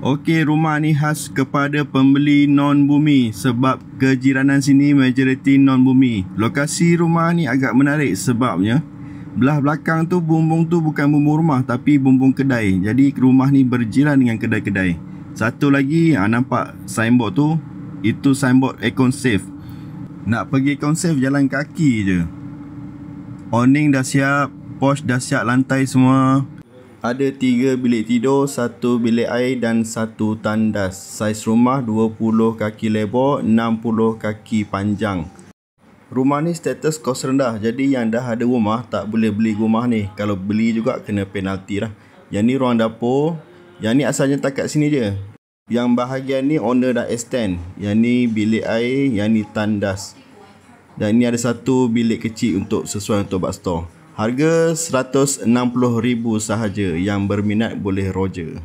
Okey, rumah ni khas kepada pembeli non-bumi sebab kejiranan sini majoriti non-bumi. Lokasi rumah ni agak menarik sebabnya belah belakang tu bumbung tu bukan bumbung rumah tapi bumbung kedai. Jadi rumah ni berjiran dengan kedai-kedai. Satu lagi, nampak signboard tu, itu signboard Econ-Safe. Nak pergi Econ-Safe jalan kaki je. Awning dah siap, porch dah siap, lantai semua. Ada 3 bilik tidur, 1 bilik air dan 1 tandas. Saiz rumah 20 kaki lebar, 60 kaki panjang. Rumah ni status kos rendah. Jadi yang dah ada rumah tak boleh beli rumah ni. Kalau beli juga kena penalti lah. Yang ni ruang dapur. Yang ni asalnya tak kat sini je. Yang bahagian ni owner dah extend. Yang ni bilik air, yang ni tandas. Dan ni ada 1 bilik kecil untuk sesuai untuk buat store. Harga RM160,000 sahaja. Yang berminat boleh roger.